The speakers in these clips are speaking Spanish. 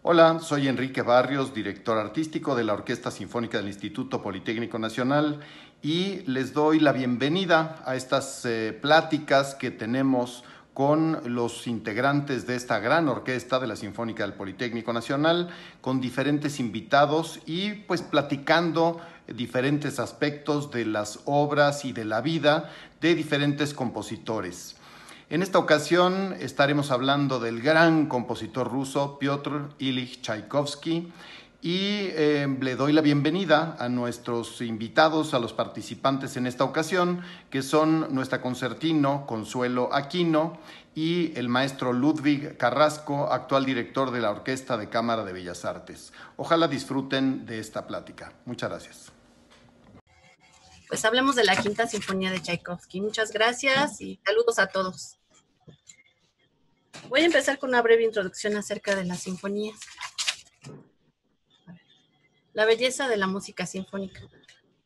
Hola, soy Enrique Barrios, director artístico de la Orquesta Sinfónica del Instituto Politécnico Nacional y les doy la bienvenida a estas pláticas que tenemos con los integrantes de esta gran orquesta de la Sinfónica del Politécnico Nacional, con diferentes invitados y pues platicando diferentes aspectos de las obras y de la vida de diferentes compositores. En esta ocasión estaremos hablando del gran compositor ruso Piotr Ilich Tchaikovsky y le doy la bienvenida a nuestros invitados, a los participantes en esta ocasión, que son nuestra concertino Consuelo Aquino y el maestro Ludwig Carrasco, actual director de la Orquesta de Cámara de Bellas Artes. Ojalá disfruten de esta plática. Muchas gracias. Pues hablemos de la Quinta Sinfonía de Tchaikovsky. Muchas gracias y saludos a todos. Voy a empezar con una breve introducción acerca de las sinfonías. La belleza de la música sinfónica.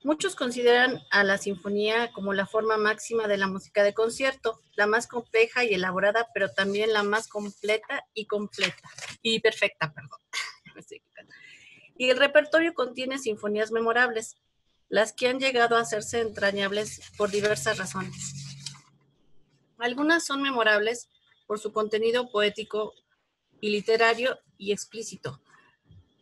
Muchos consideran a la sinfonía como la forma máxima de la música de concierto, la más compleja y elaborada, pero también la más completa y perfecta, perdón. Y el repertorio contiene sinfonías memorables, las que han llegado a hacerse entrañables por diversas razones. Algunas son memorables por su contenido poético y literario y explícito,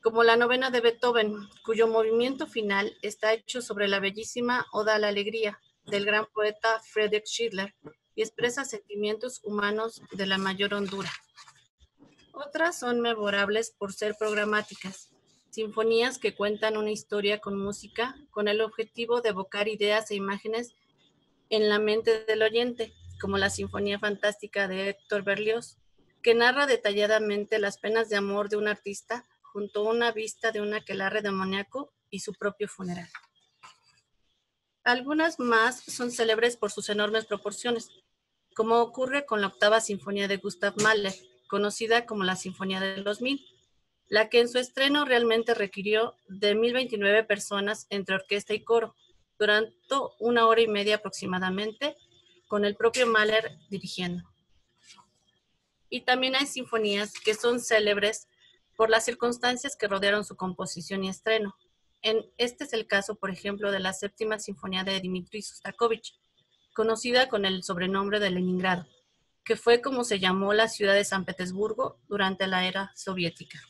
como la novena de Beethoven, cuyo movimiento final está hecho sobre la bellísima Oda a la Alegría del gran poeta Friedrich Schiller y expresa sentimientos humanos de la mayor hondura. Otras son memorables por ser programáticas, sinfonías que cuentan una historia con música con el objetivo de evocar ideas e imágenes en la mente del oyente, como la Sinfonía Fantástica de Héctor Berlioz, que narra detalladamente las penas de amor de un artista junto a una vista de un aquelarre demoníaco y su propio funeral. Algunas más son célebres por sus enormes proporciones, como ocurre con la Octava Sinfonía de Gustav Mahler, conocida como la Sinfonía de los 1000, la que en su estreno realmente requirió de 1029 personas entre orquesta y coro, durante 1 hora y media aproximadamente, con el propio Mahler dirigiendo. Y también hay sinfonías que son célebres por las circunstancias que rodearon su composición y estreno. Este es el caso, por ejemplo, de la Séptima Sinfonía de Dmitri Shostakovich, conocida con el sobrenombre de Leningrado, que fue como se llamó la ciudad de San Petersburgo durante la era soviética.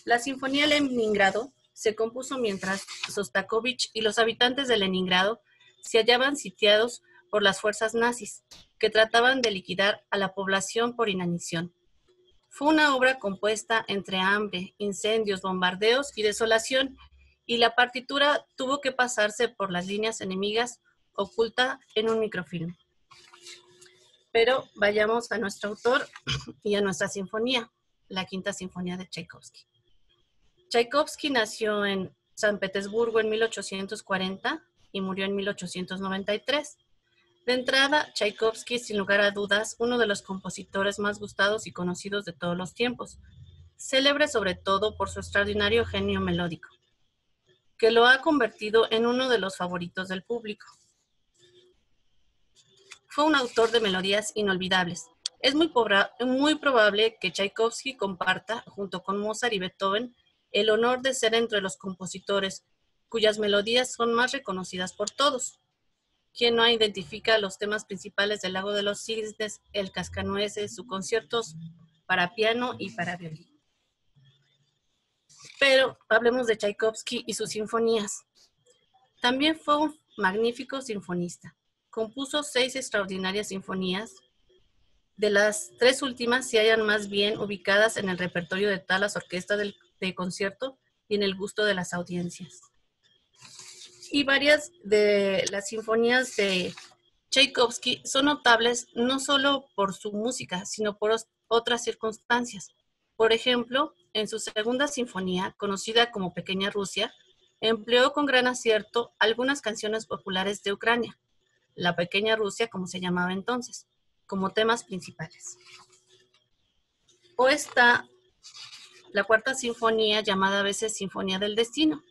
La Sinfonía de Leningrado se compuso mientras Shostakovich y los habitantes de Leningrado se hallaban sitiados por las fuerzas nazis, que trataban de liquidar a la población por inanición. Fue una obra compuesta entre hambre, incendios, bombardeos y desolación, y la partitura tuvo que pasarse por las líneas enemigas oculta en un microfilm. Pero vayamos a nuestro autor y a nuestra sinfonía, la Quinta Sinfonía de Tchaikovsky. Tchaikovsky nació en San Petersburgo en 1840 y murió en 1893. De entrada, Tchaikovsky es sin lugar a dudas uno de los compositores más gustados y conocidos de todos los tiempos, célebre sobre todo por su extraordinario genio melódico, que lo ha convertido en uno de los favoritos del público. Fue un autor de melodías inolvidables. Es muy probable que Tchaikovsky comparta, junto con Mozart y Beethoven, el honor de ser entre los compositores cuyas melodías son más reconocidas por todos. ¿Quién no identifica los temas principales del Lago de los Cisnes, el Cascanueces, sus conciertos para piano y para violín? Pero hablemos de Tchaikovsky y sus sinfonías. También fue un magnífico sinfonista. Compuso 6 extraordinarias sinfonías. De las 3 últimas se hallan más bien ubicadas en el repertorio de todas las orquestas de concierto y en el gusto de las audiencias. Y varias de las sinfonías de Tchaikovsky son notables no solo por su música, sino por otras circunstancias. Por ejemplo, en su segunda sinfonía, conocida como Pequeña Rusia, empleó con gran acierto algunas canciones populares de Ucrania, la Pequeña Rusia como se llamaba entonces, como temas principales. O está la cuarta sinfonía, llamada a veces Sinfonía del Destino,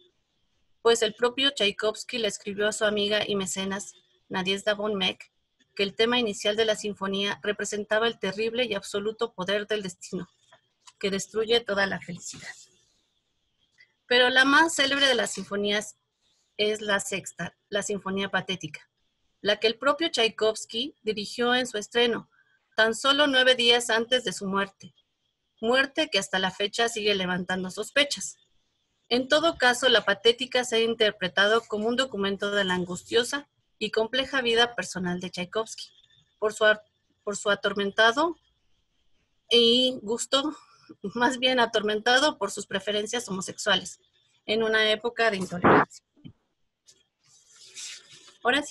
pues el propio Tchaikovsky le escribió a su amiga y mecenas Nadezhda von Meck que el tema inicial de la sinfonía representaba el terrible y absoluto poder del destino, que destruye toda la felicidad. Pero la más célebre de las sinfonías es la sexta, la Sinfonía Patética, la que el propio Tchaikovsky dirigió en su estreno, tan solo 9 días antes de su muerte que hasta la fecha sigue levantando sospechas. En todo caso, la Patética se ha interpretado como un documento de la angustiosa y compleja vida personal de Tchaikovsky, por su atormentado y gusto, más bien atormentado por sus preferencias homosexuales, en una época de intolerancia. Ahora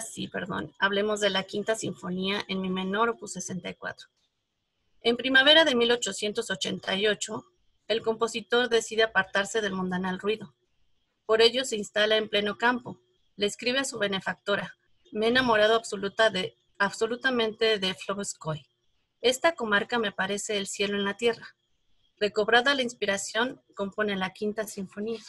sí, hablemos de la Quinta Sinfonía en mi menor, opus 64. En primavera de 1888, el compositor decide apartarse del mundanal ruido. Por ello se instala en pleno campo. Le escribe a su benefactora: me he enamorado absolutamente de Flobetskoy. Esta comarca me parece el cielo en la tierra. Recobrada la inspiración, compone la Quinta Sinfonía.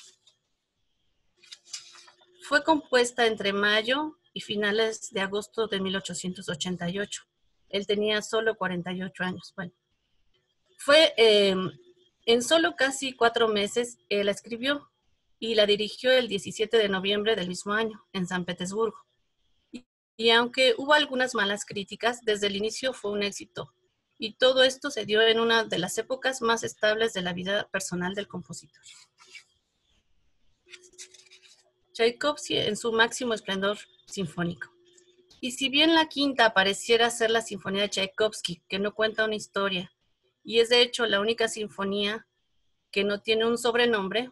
Fue compuesta entre mayo y finales de agosto de 1888. Él tenía solo 48 años. Bueno, fue en solo casi 4 meses, la escribió y la dirigió el 17 de noviembre del mismo año en San Petersburgo. Y aunque hubo algunas malas críticas, desde el inicio fue un éxito. Y todo esto se dio en una de las épocas más estables de la vida personal del compositor. Tchaikovsky en su máximo esplendor sinfónico. Y si bien la quinta pareciera ser la sinfonía de Tchaikovsky, que no cuenta una historia, y es de hecho la única sinfonía que no tiene un sobrenombre,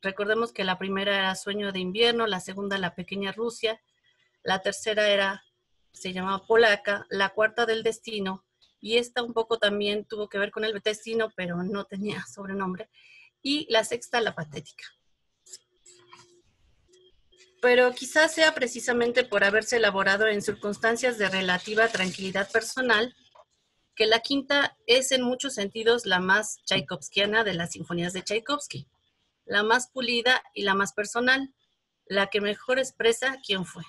recordemos que la primera era Sueño de invierno, la segunda La pequeña Rusia, la tercera se llamaba Polaca, la cuarta Del destino, y esta un poco también tuvo que ver con el destino, pero no tenía sobrenombre, y la sexta La patética. Pero quizás sea precisamente por haberse elaborado en circunstancias de relativa tranquilidad personal, que la quinta es en muchos sentidos la más tchaikovskiana de las sinfonías de Tchaikovsky, la más pulida y la más personal, la que mejor expresa quién fue.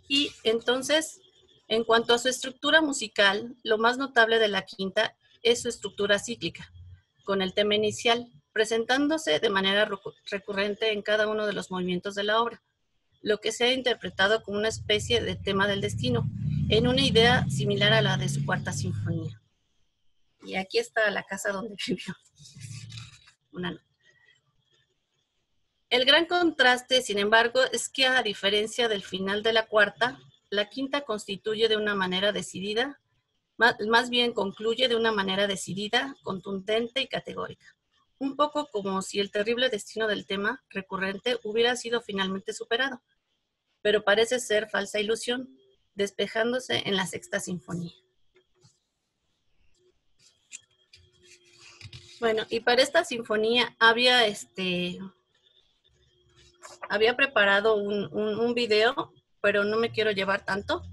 Y entonces, en cuanto a su estructura musical, lo más notable de la quinta es su estructura cíclica, con el tema inicial, presentándose de manera recurrente en cada uno de los movimientos de la obra, lo que se ha interpretado como una especie de tema del destino, en una idea similar a la de su cuarta sinfonía. Y aquí está la casa donde vivió. El gran contraste, sin embargo, es que a diferencia del final de la cuarta, la quinta constituye de una manera decidida, más bien concluye de una manera decidida, contundente y categórica. Un poco como si el terrible destino del tema recurrente hubiera sido finalmente superado, pero parece ser falsa ilusión, despejándose en la sexta sinfonía. Bueno, y para esta sinfonía había preparado un video, pero no me quiero llevar tanto.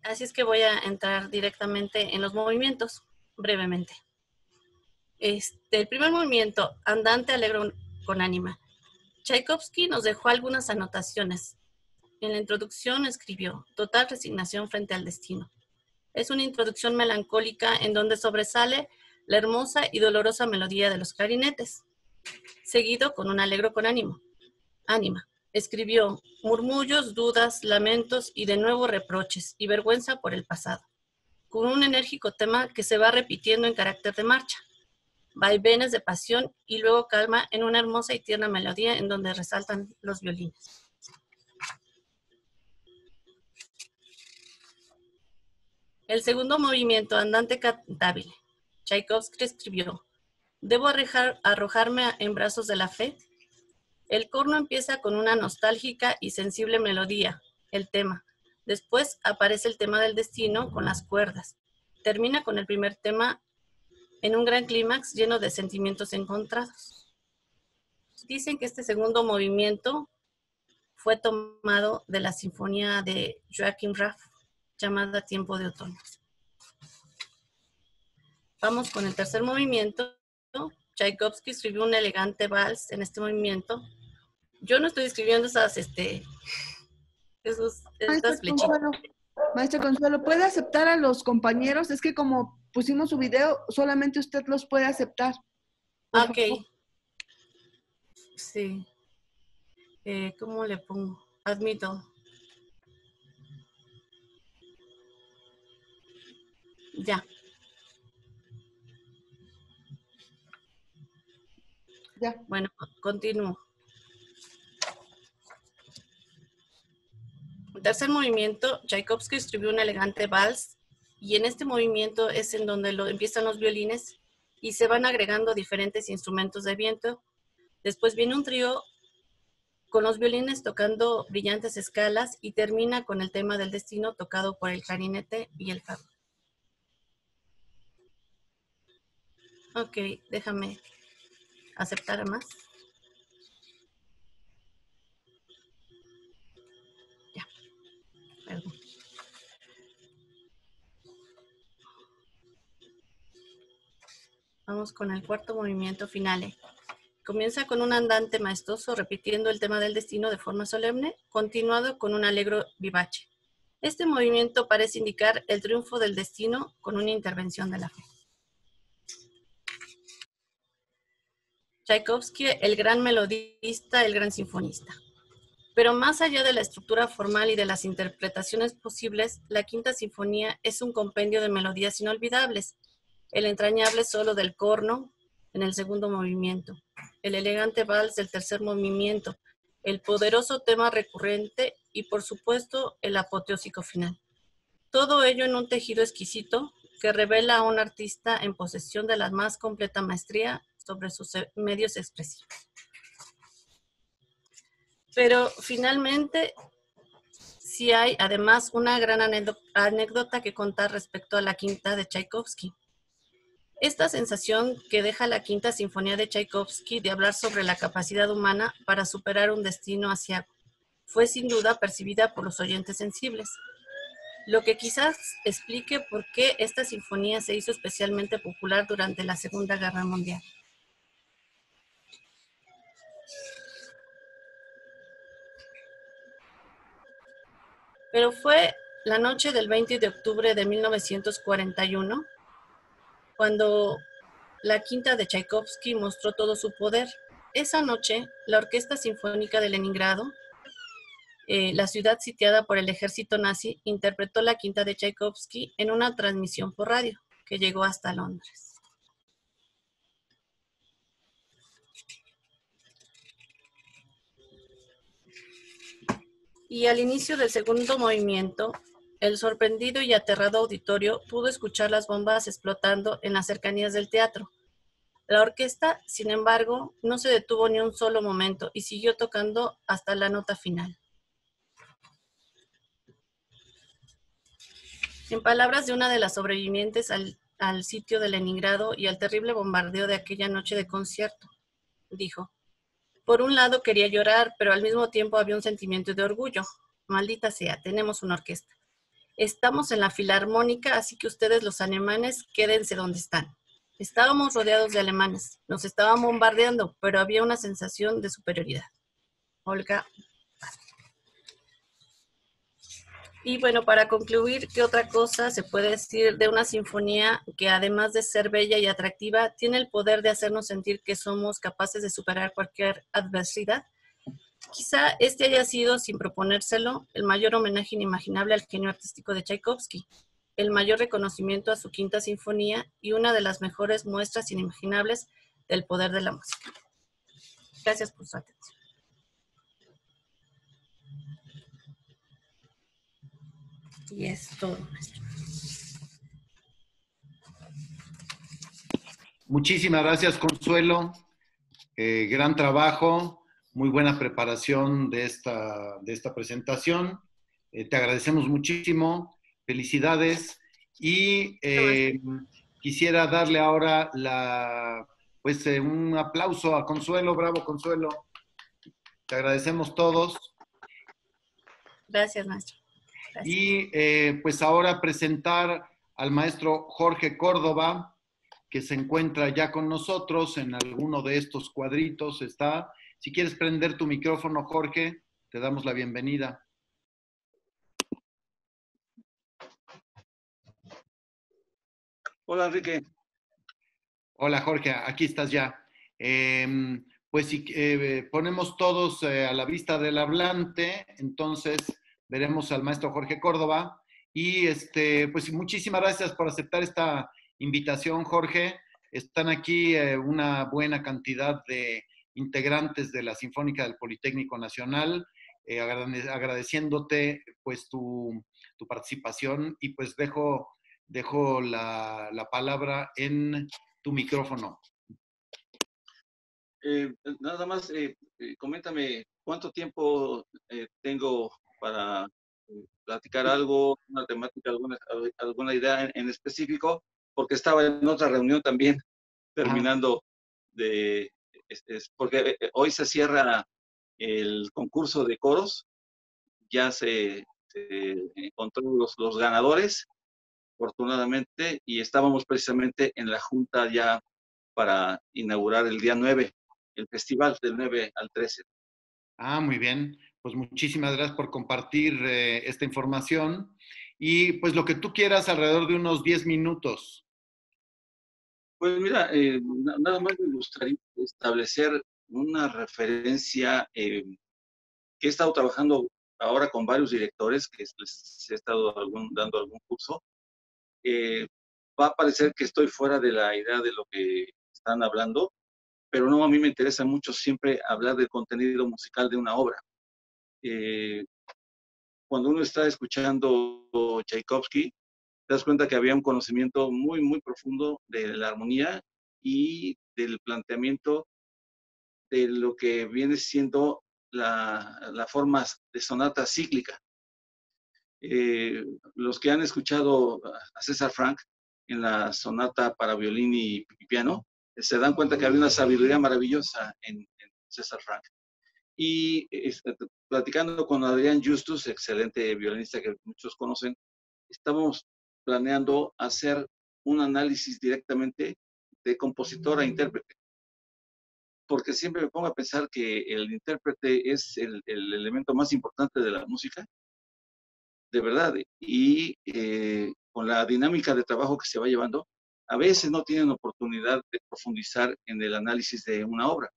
Así es que voy a entrar directamente en los movimientos, brevemente. El primer movimiento, Andante alegro con ánima. Tchaikovsky nos dejó algunas anotaciones. En la introducción escribió: total resignación frente al destino. Es una introducción melancólica en donde sobresale la hermosa y dolorosa melodía de los clarinetes, seguido con un alegro con ánima. Escribió: murmullos, dudas, lamentos y de nuevo reproches y vergüenza por el pasado, con un enérgico tema que se va repitiendo en carácter de marcha, vaivenes de pasión y luego calma en una hermosa y tierna melodía en donde resaltan los violines. El segundo movimiento, Andante cantabile. Tchaikovsky escribió: ¿debo arrojarme en brazos de la fe? El corno empieza con una nostálgica y sensible melodía, el tema. Después aparece el tema del destino con las cuerdas. Termina con el primer tema en un gran clímax lleno de sentimientos encontrados. Dicen que este segundo movimiento fue tomado de la sinfonía de Joachim Raff, llamada Tiempo de Otoño. Vamos con el tercer movimiento. Tchaikovsky escribió un elegante vals en este movimiento. Yo no estoy escribiendo estas flechitas. Bueno. Maestra Consuelo, ¿puede aceptar a los compañeros? Es que como pusimos su video, solamente usted los puede aceptar. Por Ok, favor. sí. ¿Cómo le pongo? Admito. Ya. Ya. Bueno, continúo. Tercer movimiento, Tchaikovsky escribió un elegante vals y en este movimiento es en donde empiezan los violines y se van agregando diferentes instrumentos de viento. Después viene un trío con los violines tocando brillantes escalas y termina con el tema del destino tocado por el clarinete y el fagot. Ok, déjame aceptar a más. Ya, perdón. Vamos con el cuarto movimiento finale. Comienza con un andante maestoso repitiendo el tema del destino de forma solemne, continuado con un allegro vivace. Este movimiento parece indicar el triunfo del destino con una intervención de la fe. Tchaikovsky, el gran melodista, el gran sinfonista. Pero más allá de la estructura formal y de las interpretaciones posibles, la Quinta Sinfonía es un compendio de melodías inolvidables. El entrañable solo del corno en el segundo movimiento, el elegante vals del tercer movimiento, el poderoso tema recurrente y, por supuesto, el apoteósico final. Todo ello en un tejido exquisito que revela a un artista en posesión de la más completa maestría sobre sus medios expresivos. Pero finalmente, sí hay además una gran anécdota que contar respecto a la quinta de Tchaikovsky. Esta sensación que deja la Quinta Sinfonía de Tchaikovsky de hablar sobre la capacidad humana para superar un destino asiago fue sin duda percibida por los oyentes sensibles, lo que quizás explique por qué esta sinfonía se hizo especialmente popular durante la Segunda Guerra Mundial. Pero fue la noche del 20 de octubre de 1941 cuando la quinta de Tchaikovsky mostró todo su poder. Esa noche, la Orquesta Sinfónica de Leningrado, la ciudad sitiada por el ejército nazi, interpretó la quinta de Tchaikovsky en una transmisión por radio que llegó hasta Londres. Y al inicio del segundo movimiento, el sorprendido y aterrado auditorio pudo escuchar las bombas explotando en las cercanías del teatro. La orquesta, sin embargo, no se detuvo ni un solo momento y siguió tocando hasta la nota final. En palabras de una de las sobrevivientes al sitio de Leningrado y al terrible bombardeo de aquella noche de concierto, dijo: por un lado quería llorar, pero al mismo tiempo había un sentimiento de orgullo. Maldita sea, tenemos una orquesta. Estamos en la filarmónica, así que ustedes los alemanes quédense donde están. Estábamos rodeados de alemanes, nos estaban bombardeando, pero había una sensación de superioridad. Olga. Y bueno, para concluir, ¿qué otra cosa se puede decir de una sinfonía que además de ser bella y atractiva, tiene el poder de hacernos sentir que somos capaces de superar cualquier adversidad? Quizá este haya sido, sin proponérselo, el mayor homenaje inimaginable al genio artístico de Tchaikovsky, el mayor reconocimiento a su quinta sinfonía y una de las mejores muestras inimaginables del poder de la música. Gracias por su atención. Y es todo, maestro. Muchísimas gracias, Consuelo. Gran trabajo, muy buena preparación de esta presentación. Te agradecemos muchísimo. Felicidades. Y quisiera darle ahora un aplauso a Consuelo. Bravo, Consuelo. Te agradecemos todos. Gracias, maestro. Gracias. Y pues ahora presentar al maestro Jorge Córdoba, que se encuentra ya con nosotros en alguno de estos cuadritos. Está. Si quieres prender tu micrófono, Jorge, te damos la bienvenida. Hola, Enrique. Hola Jorge, aquí estás ya. Pues si ponemos todos a la vista del hablante, entonces veremos al maestro Jorge Córdoba. Y pues muchísimas gracias por aceptar esta invitación, Jorge. Están aquí una buena cantidad de integrantes de la Sinfónica del Politécnico Nacional, agradeciéndote pues tu participación y pues dejo la palabra en tu micrófono. Nada más, coméntame cuánto tiempo tengo para platicar algo, una temática, alguna idea en específico, porque estaba en otra reunión también, terminando de, porque hoy se cierra el concurso de coros, ya se encontró los ganadores, afortunadamente, y estábamos precisamente en la junta ya para inaugurar el día 9, el festival del 9 al 13. Muy bien. Pues muchísimas gracias por compartir esta información. Y pues lo que tú quieras, alrededor de unos 10 minutos. Pues mira, nada más me gustaría establecer una referencia que he estado trabajando ahora con varios directores que les he estado dando algún curso. Va a parecer que estoy fuera de la idea de lo que están hablando, pero no, a mí me interesa mucho siempre hablar del contenido musical de una obra. Cuando uno está escuchando Tchaikovsky, te das cuenta que había un conocimiento muy, muy profundo de la armonía y del planteamiento de lo que viene siendo la forma de sonata cíclica. Los que han escuchado a César Franck en la sonata para violín y piano, se dan cuenta que había una sabiduría maravillosa en César Franck. Y platicando con Adrián Justus, excelente violinista que muchos conocen, estamos planeando hacer un análisis directamente de compositor a intérprete, porque siempre me pongo a pensar que el intérprete es el elemento más importante de la música, de verdad, y con la dinámica de trabajo que se va llevando, a veces no tienen oportunidad de profundizar en el análisis de una obra.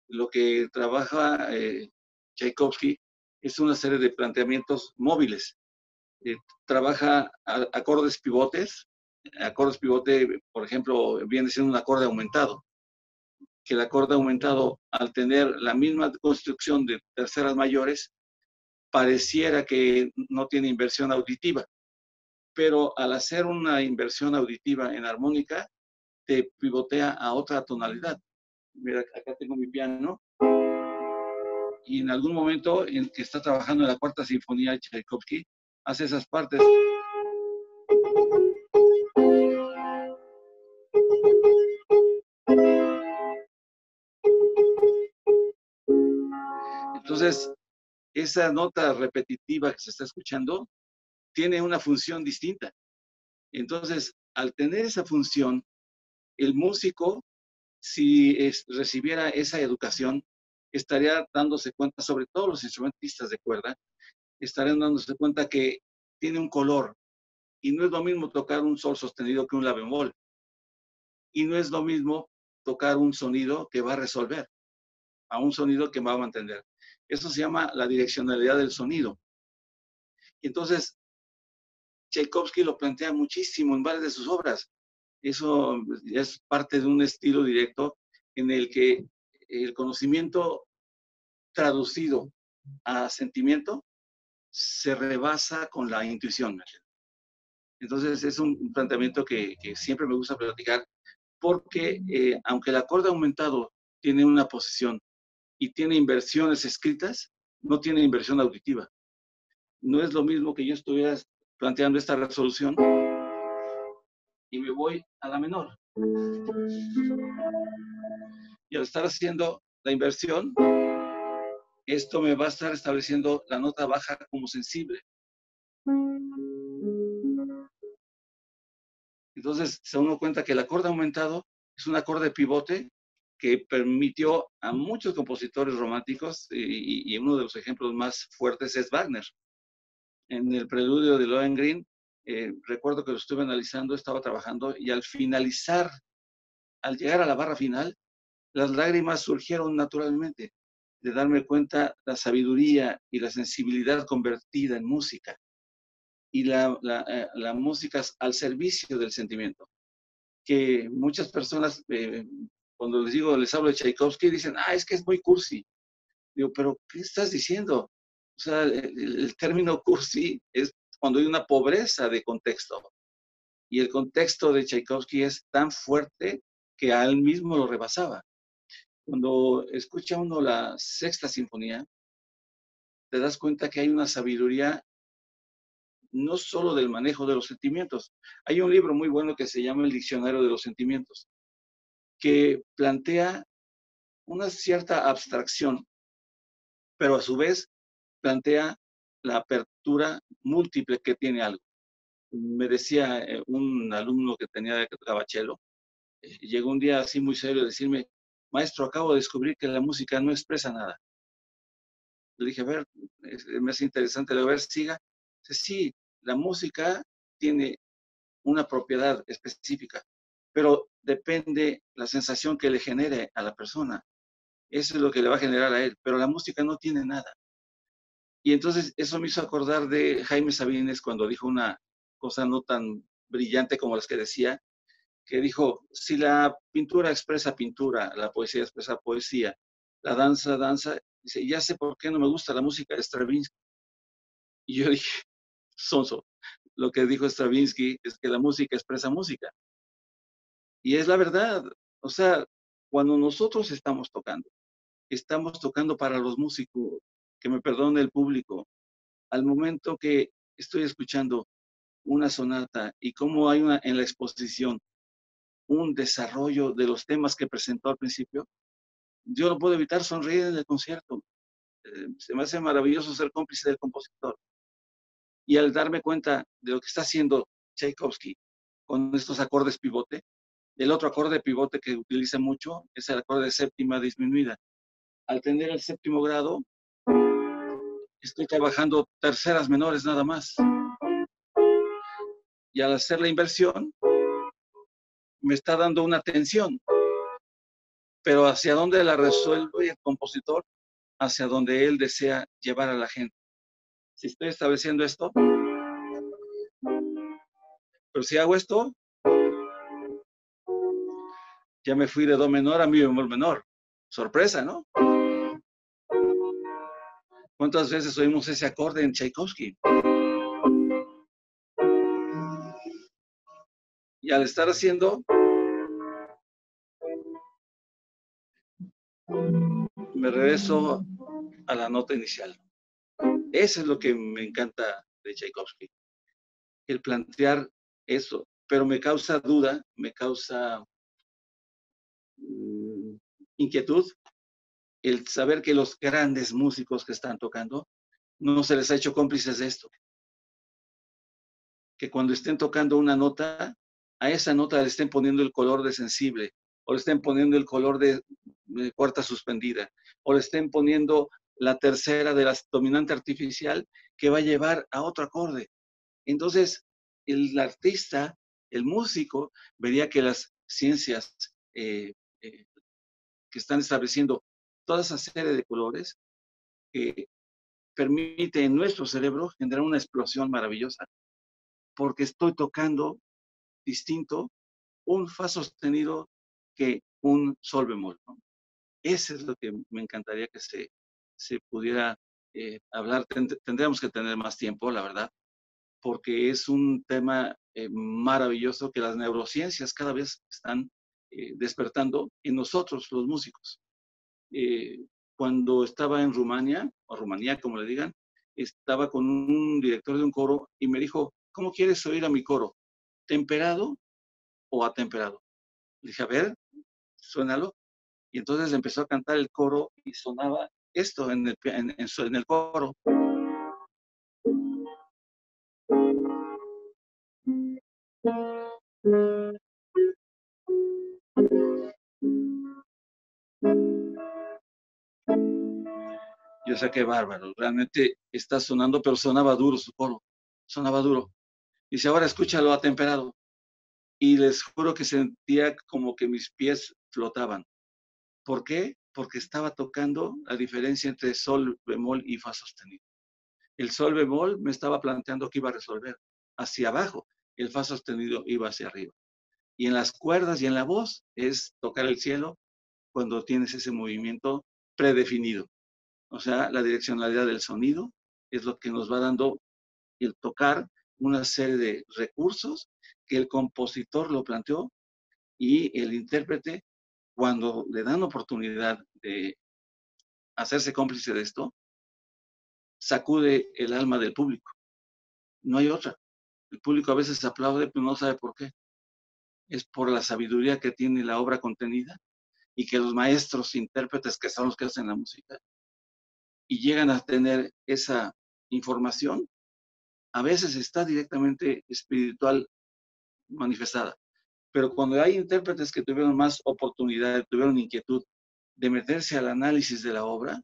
Lo que trabaja Tchaikovsky es una serie de planteamientos móviles. Trabaja acordes pivotes. Acordes pivote, por ejemplo, viene siendo un acorde aumentado. Que el acorde aumentado, al tener la misma construcción de terceras mayores, pareciera que no tiene inversión auditiva. Pero al hacer una inversión auditiva en armónica, te pivotea a otra tonalidad. Mira, acá tengo mi piano. Y en algún momento en que está trabajando en la cuarta sinfonía de Tchaikovsky, hace esas partes. Entonces, esa nota repetitiva que se está escuchando tiene una función distinta. Entonces, al tener esa función, el músico, si recibiera esa educación, estaría dándose cuenta, sobre todo los instrumentistas de cuerda, estarían dándose cuenta que tiene un color. Y no es lo mismo tocar un sol sostenido que un la bemol. Y no es lo mismo tocar un sonido que va a resolver a un sonido que va a mantener. Eso se llama la direccionalidad del sonido. Y entonces, Tchaikovsky lo plantea muchísimo en varias de sus obras. Eso es parte de un estilo directo en el que el conocimiento traducido a sentimiento se rebasa con la intuición. Entonces es un planteamiento que siempre me gusta platicar porque aunque el acorde aumentado tiene una posición y tiene inversiones escritas, no tiene inversión auditiva. No es lo mismo que yo estuviera planteando esta resolución y me voy a la menor. Y al estar haciendo la inversión, esto me va a estar estableciendo la nota baja como sensible. Entonces se da uno cuenta que el acorde aumentado es un acorde pivote que permitió a muchos compositores románticos, y uno de los ejemplos más fuertes es Wagner. En el preludio de Lohengrin recuerdo que lo estuve analizando, estaba trabajando y al finalizar, al llegar a la barra final, las lágrimas surgieron naturalmente de darme cuenta la sabiduría y la sensibilidad convertida en música y la música al servicio del sentimiento. Que muchas personas, cuando les digo, les hablo de Tchaikovsky, dicen, es que es muy cursi. Digo, pero ¿qué estás diciendo? O sea, el término cursi es cuando hay una pobreza de contexto. Y el contexto de Tchaikovsky es tan fuerte que a él mismo lo rebasaba. Cuando escucha uno la Sexta Sinfonía, te das cuenta que hay una sabiduría no solo del manejo de los sentimientos. Hay un libro muy bueno que se llama El Diccionario de los Sentimientos, que plantea una cierta abstracción, pero a su vez plantea la apertura múltiple que tiene algo. Me decía un alumno que tenía de Gabachelo, llegó un día así muy serio a decirme, maestro, acabo de descubrir que la música no expresa nada. Le dije, a ver, me hace interesante, a ver, siga. Dice, sí, la música tiene una propiedad específica, pero depende la sensación que le genere a la persona. Eso es lo que le va a generar a él, pero la música no tiene nada. Y entonces eso me hizo acordar de Jaime Sabines cuando dijo una cosa no tan brillante como las que decía, que dijo, si la pintura expresa pintura, la poesía expresa poesía, la danza, danza, dice, ya sé por qué no me gusta la música de Stravinsky. Y yo dije, sonso, lo que dijo Stravinsky es que la música expresa música. Y es la verdad, o sea, cuando nosotros estamos tocando para los músicos, que me perdone el público, al momento que estoy escuchando una sonata y cómo hay en la exposición un desarrollo de los temas que presentó al principio, yo no puedo evitar sonreír en el concierto. Se me hace maravilloso ser cómplice del compositor. Y al darme cuenta de lo que está haciendo Tchaikovsky con estos acordes pivote, el otro acorde pivote que utiliza mucho es el acorde de séptima disminuida. Al tener el séptimo grado, estoy trabajando terceras menores nada más. Y al hacer la inversión, me está dando una tensión. Pero hacia dónde la resuelve el compositor, hacia donde él desea llevar a la gente. Si estoy estableciendo esto, pero si hago esto, ya me fui de do menor a mi bemol menor. Sorpresa, ¿no? ¿Cuántas veces oímos ese acorde en Tchaikovsky? Y al estar haciendo, me regreso a la nota inicial. Eso es lo que me encanta de Tchaikovsky. El plantear eso, pero me causa duda, me causa inquietud el saber que los grandes músicos que están tocando no se les ha hecho cómplices de esto. Que cuando estén tocando una nota, a esa nota le estén poniendo el color de sensible, o le estén poniendo el color de cuarta suspendida, o le estén poniendo la tercera de la dominante artificial que va a llevar a otro acorde. Entonces, el artista, el músico, vería que las ciencias que están estableciendo toda esa serie de colores permite en nuestro cerebro generar una explosión maravillosa, porque estoy tocando distinto un fa sostenido que un sol bemol, ¿no? Eso es lo que me encantaría que se pudiera hablar. Tendríamos que tener más tiempo, la verdad, porque es un tema maravilloso que las neurociencias cada vez están despertando en nosotros, los músicos. Cuando estaba en Rumania, o Rumanía, como le digan, estaba con un director de un coro y me dijo, ¿cómo quieres oír a mi coro? ¿Temperado o atemperado? Le dije, a ver, suénalo. Y entonces empezó a cantar el coro y sonaba esto en el coro. Yo sé que bárbaro, realmente está sonando, pero sonaba duro su coro, sonaba duro. Dice, ahora escúchalo atemperado. Y les juro que sentía como que mis pies flotaban. ¿Por qué? Porque estaba tocando la diferencia entre sol bemol y fa sostenido. El sol bemol me estaba planteando que iba a resolver hacia abajo, el fa sostenido iba hacia arriba. Y en las cuerdas y en la voz es tocar el cielo cuando tienes ese movimiento predefinido. O sea, la direccionalidad del sonido es lo que nos va dando el tocar una serie de recursos que el compositor lo planteó y el intérprete, cuando le dan oportunidad de hacerse cómplice de esto, sacude el alma del público. No hay otra. El público a veces aplaude, pero no sabe por qué. Es por la sabiduría que tiene la obra contenida y que los maestros intérpretes, que son los que hacen la música, y llegan a tener esa información, a veces está directamente espiritual manifestada. Pero cuando hay intérpretes que tuvieron más oportunidad, tuvieron inquietud de meterse al análisis de la obra,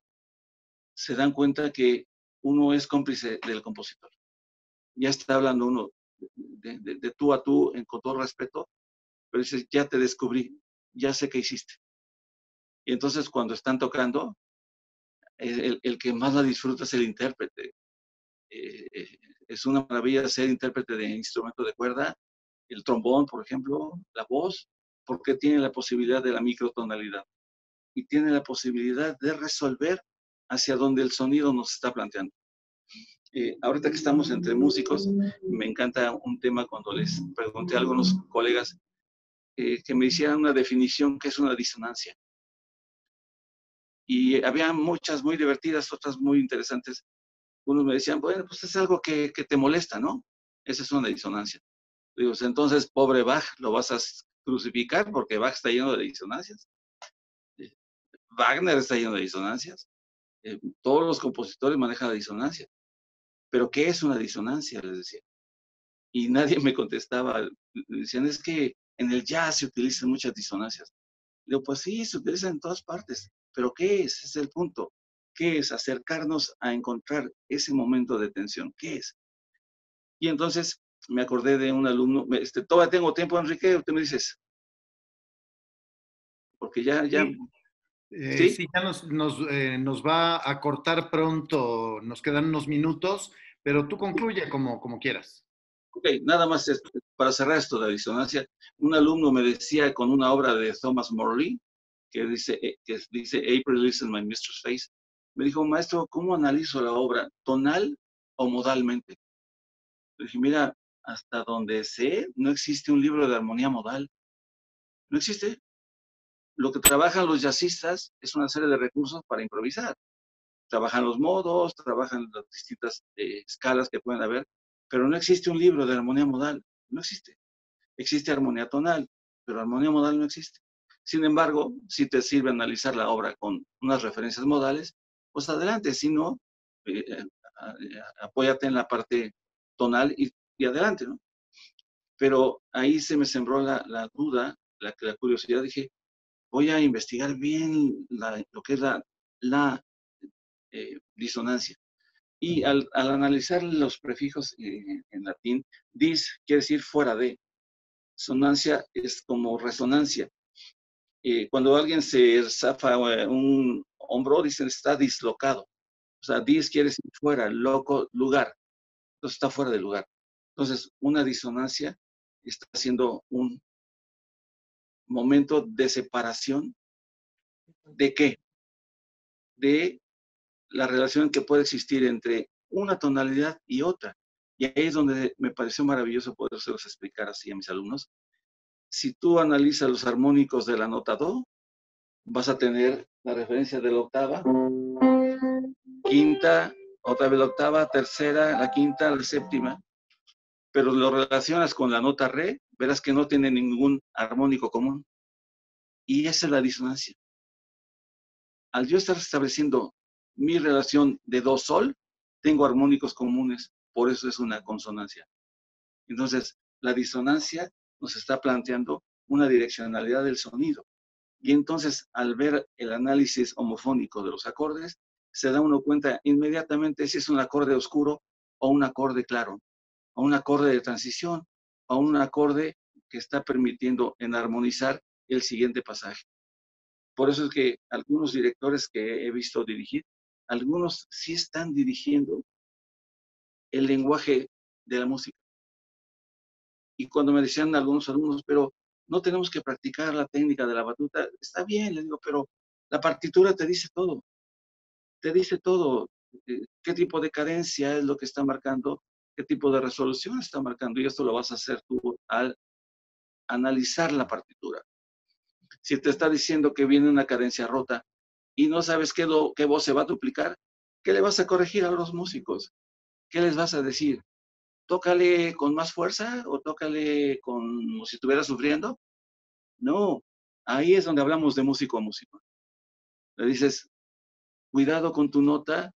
se dan cuenta que uno es cómplice del compositor. Ya está hablando uno de tú a tú, con todo respeto, pero dices, ya te descubrí, ya sé qué hiciste. Y entonces cuando están tocando, el que más la disfruta es el intérprete. Es una maravilla ser intérprete de instrumento de cuerda, el trombón, por ejemplo, la voz, porque tiene la posibilidad de la microtonalidad y tiene la posibilidad de resolver hacia donde el sonido nos está planteando. Ahorita que estamos entre músicos, me encanta un tema cuando les pregunté a algunos colegas que me hicieran una definición que es una disonancia. Y había muchas muy divertidas, otras muy interesantes. Unos me decían, bueno, pues es algo que te molesta, ¿no? Esa es una disonancia. Digo, entonces, pobre Bach, lo vas a crucificar porque Bach está lleno de disonancias. Wagner está lleno de disonancias. Todos los compositores manejan la disonancia. ¿Pero qué es una disonancia? Les decía. Y nadie me contestaba. Decían, es que en el jazz se utilizan muchas disonancias. Digo, pues sí, se utilizan en todas partes. ¿Pero qué es? Ese es el punto. ¿Qué es? Acercarnos a encontrar ese momento de tensión. ¿Qué es? Y entonces me acordé de un alumno. ¿Todavía tengo tiempo, Enrique? ¿Usted me dices? Porque ya. ¿Sí? Sí, ya nos va a cortar pronto, nos quedan unos minutos, pero tú concluye como quieras. Ok, nada más para cerrar esto de la disonancia. Un alumno me decía con una obra de Thomas Morley, que dice April is in my mistress face, me dijo, maestro, ¿cómo analizo la obra? ¿Tonal o modalmente? Le dije, mira, hasta donde sé, no existe un libro de armonía modal. No existe. Lo que trabajan los jazzistas es una serie de recursos para improvisar. Trabajan los modos, trabajan las distintas escalas que pueden haber, pero no existe un libro de armonía modal. No existe. Existe armonía tonal, pero armonía modal no existe. Sin embargo, si te sirve analizar la obra con unas referencias modales, pues adelante, si no, apóyate en la parte tonal y adelante, ¿no? Pero ahí se me sembró la duda, la curiosidad, dije, voy a investigar bien lo que es la disonancia. Y al analizar los prefijos en latín, dis quiere decir fuera de, sonancia es como resonancia. Cuando alguien se zafa un hombro, dicen está dislocado. O sea, dis quiere decir fuera, loco, lugar. Entonces está fuera de lugar. Entonces, una disonancia está haciendo un momento de separación. ¿De qué? De la relación que puede existir entre una tonalidad y otra. Y ahí es donde me pareció maravilloso podérselos explicar así a mis alumnos. Si tú analizas los armónicos de la nota do, vas a tener la referencia de la octava, quinta, otra vez la octava, tercera, la quinta, la séptima, pero lo relacionas con la nota re, verás que no tiene ningún armónico común. Y esa es la disonancia. Al yo estar estableciendo mi relación de do sol, tengo armónicos comunes, por eso es una consonancia. Entonces, la disonancia nos está planteando una direccionalidad del sonido. Y entonces, al ver el análisis homofónico de los acordes, se da uno cuenta inmediatamente si es un acorde oscuro o un acorde claro. a un acorde de transición, a un acorde que está permitiendo enarmonizar el siguiente pasaje. Por eso es que algunos directores que he visto dirigir, algunos sí están dirigiendo el lenguaje de la música. Y cuando me decían algunos alumnos, pero no tenemos que practicar la técnica de la batuta, está bien, les digo, pero la partitura te dice todo. Te dice todo. ¿Qué tipo de cadencia es lo que está marcando? ¿Qué tipo de resolución está marcando? Y esto lo vas a hacer tú al analizar la partitura. Si te está diciendo que viene una cadencia rota y no sabes qué voz se va a duplicar, ¿qué le vas a corregir a los músicos? ¿Qué les vas a decir? ¿Tócale con más fuerza o tócale como si estuviera sufriendo? No, ahí es donde hablamos de músico a músico. Le dices, cuidado con tu nota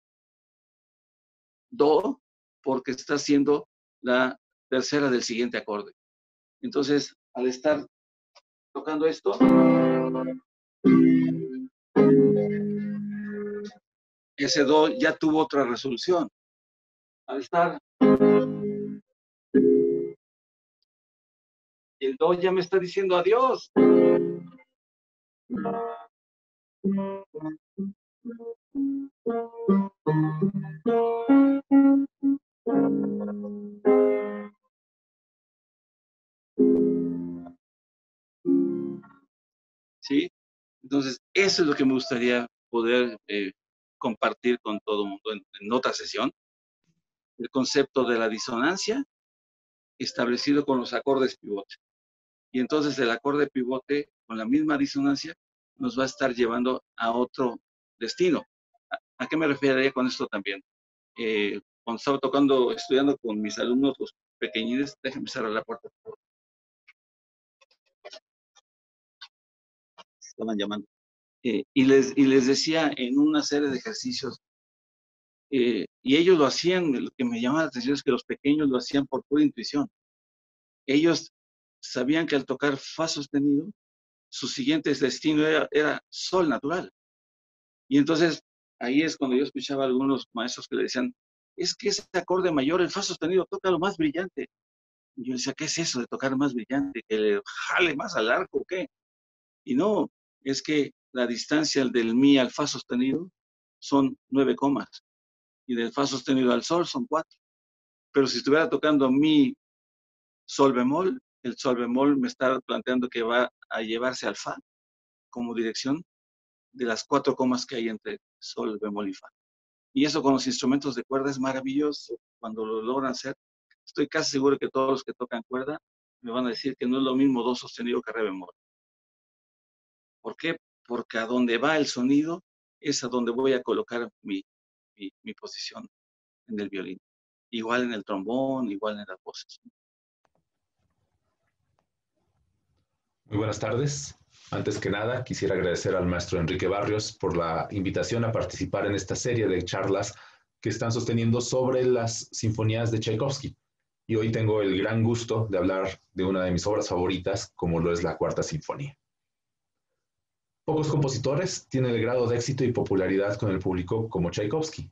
do, porque está siendo la tercera del siguiente acorde. Entonces, al estar tocando esto, ese do ya tuvo otra resolución. Al estar, el do ya me está diciendo adiós. ¿Sí? Entonces, eso es lo que me gustaría poder compartir con todo el mundo en otra sesión. El concepto de la disonancia establecido con los acordes pivote. Y entonces el acorde pivote con la misma disonancia nos va a estar llevando a otro destino. ¿A qué me referiría con esto también? Cuando estaba estudiando con mis alumnos, los pequeñines, déjenme cerrar la puerta. Estaban llamando. Y les decía en una serie de ejercicios, y ellos lo hacían, lo que me llamaba la atención es que los pequeños lo hacían por pura intuición. Ellos sabían que al tocar fa sostenido, su siguiente destino era sol natural. Y entonces, ahí es cuando yo escuchaba a algunos maestros que le decían, es que ese acorde mayor, el fa sostenido, toca lo más brillante. Y yo decía, ¿qué es eso de tocar más brillante? ¿Que le jale más al arco o qué? Y no, es que la distancia del mi al fa sostenido son 9 comas. Y del fa sostenido al sol son 4. Pero si estuviera tocando mi sol bemol, el sol bemol me está planteando que va a llevarse al fa como dirección de las 4 comas que hay entre sol, bemol y fa. Y eso con los instrumentos de cuerda es maravilloso. Cuando lo logran hacer, estoy casi seguro que todos los que tocan cuerda me van a decir que no es lo mismo do sostenido que re bemol. ¿Por qué? Porque a donde va el sonido es a donde voy a colocar mi posición en el violín. Igual en el trombón, igual en las voces. Muy buenas tardes. Antes que nada, quisiera agradecer al maestro Enrique Barrios por la invitación a participar en esta serie de charlas que están sosteniendo sobre las sinfonías de Tchaikovsky. Y hoy tengo el gran gusto de hablar de una de mis obras favoritas, como lo es la Cuarta Sinfonía. Pocos compositores tienen el grado de éxito y popularidad con el público como Tchaikovsky.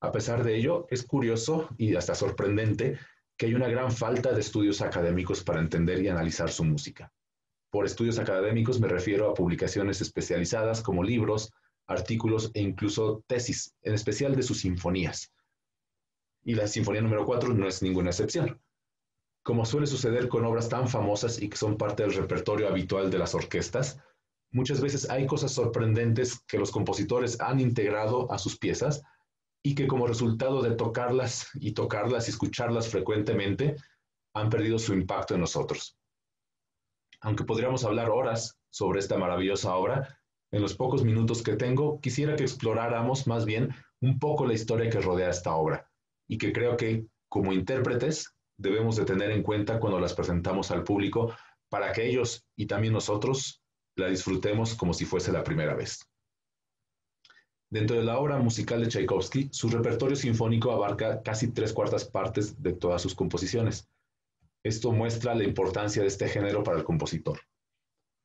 A pesar de ello, es curioso y hasta sorprendente que hay una gran falta de estudios académicos para entender y analizar su música. Por estudios académicos me refiero a publicaciones especializadas como libros, artículos e incluso tesis, en especial de sus sinfonías. Y la Sinfonía número 4 no es ninguna excepción. Como suele suceder con obras tan famosas y que son parte del repertorio habitual de las orquestas, muchas veces hay cosas sorprendentes que los compositores han integrado a sus piezas y que como resultado de tocarlas y escucharlas frecuentemente, han perdido su impacto en nosotros. Aunque podríamos hablar horas sobre esta maravillosa obra, en los pocos minutos que tengo, quisiera que exploráramos más bien un poco la historia que rodea esta obra y que creo que, como intérpretes, debemos de tener en cuenta cuando las presentamos al público para que ellos y también nosotros la disfrutemos como si fuese la primera vez. Dentro de la obra musical de Tchaikovsky, su repertorio sinfónico abarca casi 3/4 partes de todas sus composiciones. Esto muestra la importancia de este género para el compositor.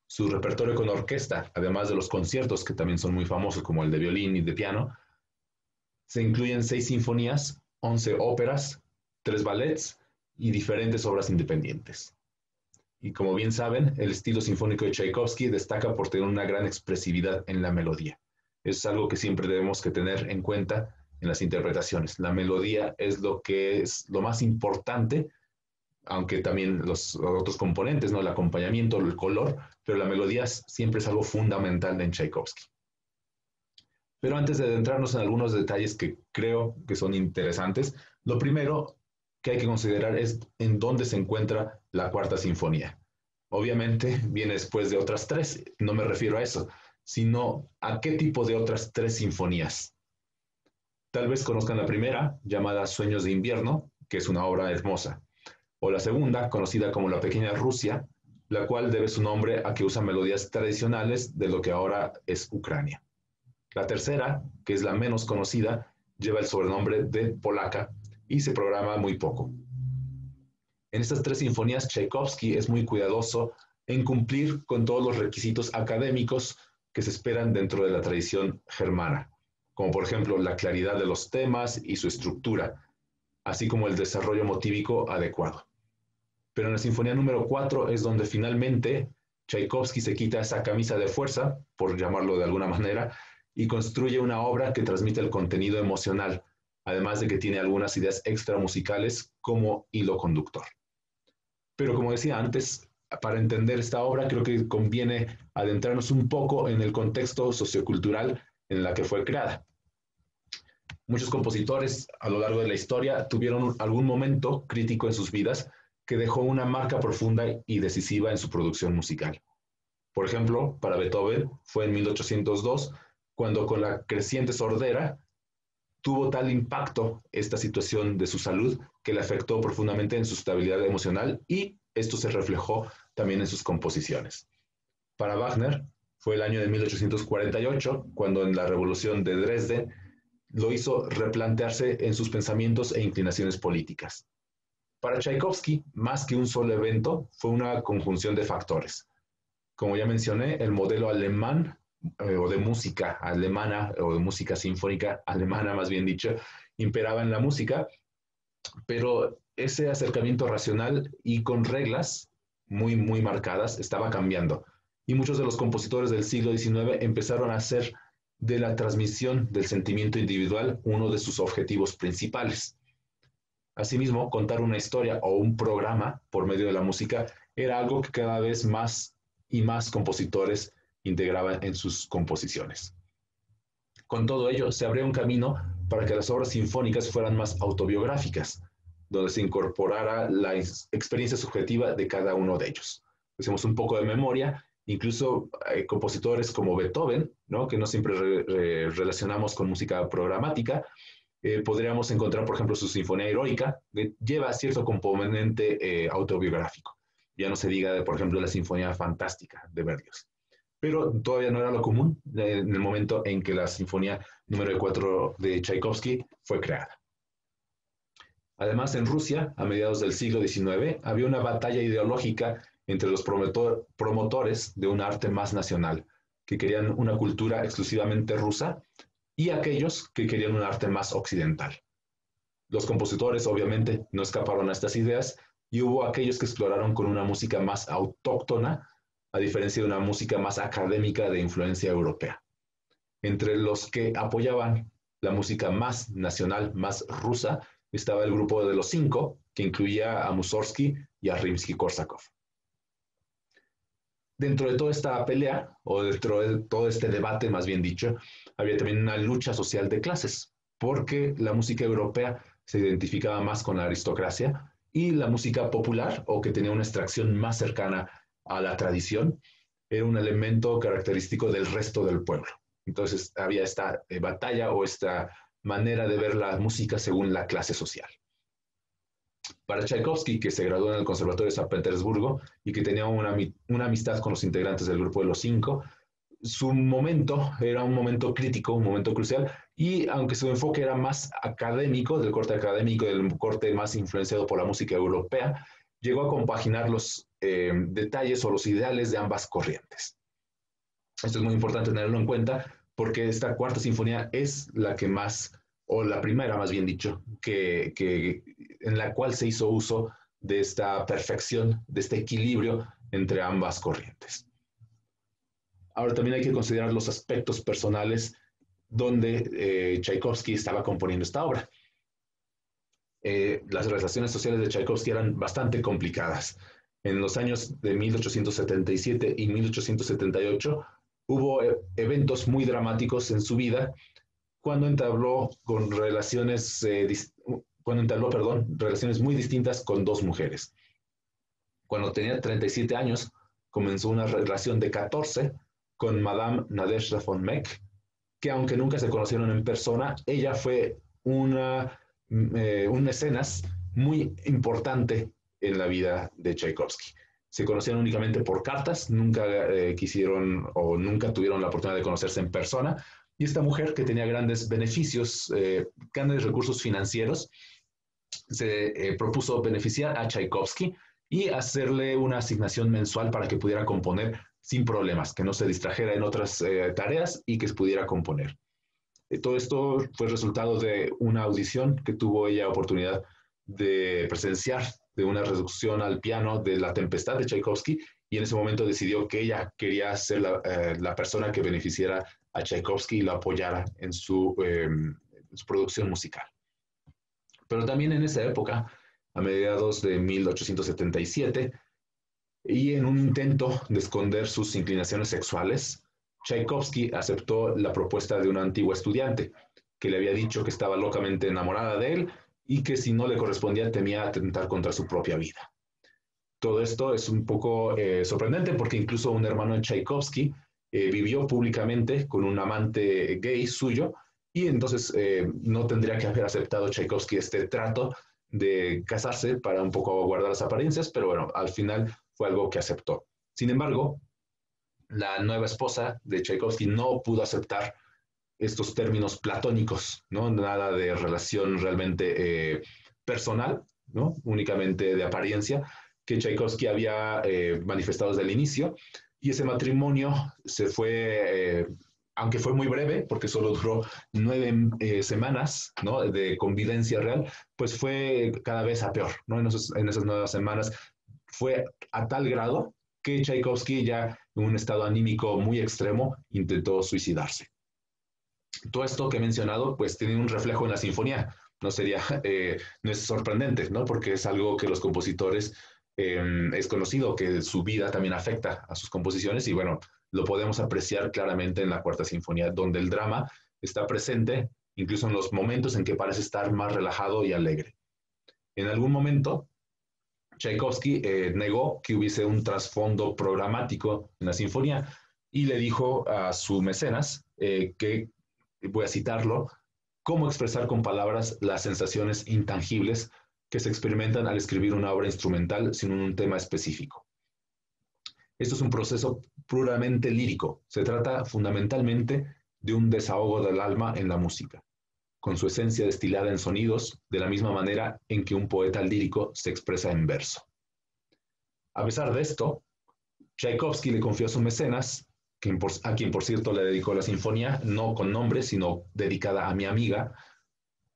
Su repertorio con orquesta, además de los conciertos que también son muy famosos como el de violín y de piano, se incluyen 6 sinfonías, 11 óperas, 3 ballets y diferentes obras independientes. Y como bien saben, el estilo sinfónico de Tchaikovsky destaca por tener una gran expresividad en la melodía. Eso es algo que siempre debemos que tener en cuenta en las interpretaciones. La melodía es lo más importante, aunque también los otros componentes, ¿no? El acompañamiento, el color, pero la melodía siempre es algo fundamental en Tchaikovsky. Pero antes de adentrarnos en algunos detalles que creo que son interesantes, lo primero que hay que considerar es en dónde se encuentra la Cuarta Sinfonía. Obviamente viene después de otras tres, no me refiero a eso, sino a qué tipo de otras tres sinfonías. Tal vez conozcan la primera, llamada Sueños de Invierno, que es una obra hermosa, o la segunda, conocida como La Pequeña Rusia, la cual debe su nombre a que usa melodías tradicionales de lo que ahora es Ucrania. La tercera, que es la menos conocida, lleva el sobrenombre de Polaca y se programa muy poco. En estas tres sinfonías, Tchaikovsky es muy cuidadoso en cumplir con todos los requisitos académicos que se esperan dentro de la tradición germana, como por ejemplo la claridad de los temas y su estructura, así como el desarrollo motívico adecuado. Pero en la sinfonía número 4 es donde finalmente Tchaikovsky se quita esa camisa de fuerza, por llamarlo de alguna manera, y construye una obra que transmite el contenido emocional, además de que tiene algunas ideas extra musicales como hilo conductor. Pero como decía antes, para entender esta obra creo que conviene adentrarnos un poco en el contexto sociocultural en la que fue creada. Muchos compositores a lo largo de la historia tuvieron algún momento crítico en sus vidas que dejó una marca profunda y decisiva en su producción musical. Por ejemplo, para Beethoven fue en 1802, cuando con la creciente sordera tuvo tal impacto esta situación de su salud que le afectó profundamente en su estabilidad emocional y esto se reflejó también en sus composiciones. Para Wagner fue el año de 1848, cuando en la Revolución de Dresde lo hizo replantearse en sus pensamientos e inclinaciones políticas. Para Tchaikovsky, más que un solo evento, fue una conjunción de factores. Como ya mencioné, el modelo alemán o de música alemana o de música sinfónica alemana, más bien dicho, imperaba en la música, pero ese acercamiento racional y con reglas muy marcadas estaba cambiando. Y muchos de los compositores del siglo XIX empezaron a hacer de la transmisión del sentimiento individual uno de sus objetivos principales. Asimismo, contar una historia o un programa por medio de la música era algo que cada vez más y más compositores integraban en sus composiciones. Con todo ello, se abría un camino para que las obras sinfónicas fueran más autobiográficas, donde se incorporara la experiencia subjetiva de cada uno de ellos. Hacemos un poco de memoria, incluso compositores como Beethoven, ¿no? Que no siempre relacionamos con música programática. Podríamos encontrar, por ejemplo, su Sinfonía Heroica, que lleva cierto componente autobiográfico. Ya no se diga, por ejemplo, la Sinfonía Fantástica de Berlioz. Pero todavía no era lo común en el momento en que la Sinfonía número 4 de Tchaikovsky fue creada. Además, en Rusia, a mediados del siglo XIX, había una batalla ideológica entre los promotores de un arte más nacional, que querían una cultura exclusivamente rusa, y aquellos que querían un arte más occidental. Los compositores, obviamente, no escaparon a estas ideas, y hubo aquellos que exploraron con una música más autóctona, a diferencia de una música más académica de influencia europea. Entre los que apoyaban la música más nacional, más rusa, estaba el grupo de los 5, que incluía a Mussorgsky y a Rimsky-Korsakov. Dentro de toda esta pelea, o dentro de todo este debate, más bien dicho, había también una lucha social de clases, porque la música europea se identificaba más con la aristocracia y la música popular, o que tenía una extracción más cercana a la tradición, era un elemento característico del resto del pueblo. Entonces había esta batalla o esta manera de ver la música según la clase social. Para Tchaikovsky, que se graduó en el Conservatorio de San Petersburgo y que tenía una amistad con los integrantes del grupo de los 5, su momento era un momento crítico, un momento crucial, y aunque su enfoque era más académico, del corte más influenciado por la música europea, llegó a compaginar los detalles o los ideales de ambas corrientes. Esto es muy importante tenerlo en cuenta porque esta cuarta sinfonía es la que más, o la primera más bien dicho, en la cual se hizo uso de esta perfección, de este equilibrio entre ambas corrientes. Ahora también hay que considerar los aspectos personales donde Tchaikovsky estaba componiendo esta obra. Las relaciones sociales de Tchaikovsky eran bastante complicadas. En los años de 1877 y 1878 hubo eventos muy dramáticos en su vida cuando entabló relaciones muy distintas con dos mujeres. Cuando tenía 37 años, comenzó una relación de 14 con Madame Nadezhda von Meck, que aunque nunca se conocieron en persona, ella fue un mecenas muy importante en la vida de Tchaikovsky. Se conocían únicamente por cartas, nunca quisieron o nunca tuvieron la oportunidad de conocerse en persona, y esta mujer, que tenía grandes beneficios, grandes recursos financieros, se propuso beneficiar a Tchaikovsky y hacerle una asignación mensual para que pudiera componer sin problemas, que no se distrajera en otras tareas y que pudiera componer. Todo esto fue resultado de una audición que tuvo ella oportunidad de presenciar, de una reducción al piano de La Tempestad de Tchaikovsky, y en ese momento decidió que ella quería ser la persona que beneficiara a Tchaikovsky y lo apoyara en su producción musical. Pero también en esa época, a mediados de 1877, y en un intento de esconder sus inclinaciones sexuales, Tchaikovsky aceptó la propuesta de una antigua estudiante que le había dicho que estaba locamente enamorada de él y que si no le correspondía temía atentar contra su propia vida. Todo esto es un poco sorprendente porque incluso un hermano de Tchaikovsky vivió públicamente con un amante gay suyo, y entonces no tendría que haber aceptado Tchaikovsky este trato de casarse para un poco guardar las apariencias, pero bueno, al final fue algo que aceptó. Sin embargo, la nueva esposa de Tchaikovsky no pudo aceptar estos términos platónicos, ¿no? Nada de relación realmente personal, ¿no? Únicamente de apariencia, que Tchaikovsky había manifestado desde el inicio, y ese matrimonio se fue, aunque fue muy breve, porque solo duró 9 semanas, ¿no?, de convivencia real, pues fue cada vez a peor, ¿no? En esas 9 semanas fue a tal grado que Tchaikovsky, ya en un estado anímico muy extremo, intentó suicidarse. Todo esto que he mencionado, pues tiene un reflejo en la sinfonía. No es sorprendente, ¿no? Porque es algo que los compositores, es conocido que su vida también afecta a sus composiciones, y bueno, lo podemos apreciar claramente en la Cuarta Sinfonía, donde el drama está presente incluso en los momentos en que parece estar más relajado y alegre. En algún momento, Tchaikovsky negó que hubiese un trasfondo programático en la sinfonía y le dijo a su mecenas que, voy a citarlo, cómo expresar con palabras las sensaciones intangibles que se experimentan al escribir una obra instrumental sin un tema específico. Esto es un proceso puramente lírico. Se trata fundamentalmente de un desahogo del alma en la música, con su esencia destilada en sonidos, de la misma manera en que un poeta lírico se expresa en verso. A pesar de esto, Tchaikovsky le confió a su mecenas, a quien por cierto le dedicó la sinfonía, no con nombre, sino dedicada a mi amiga,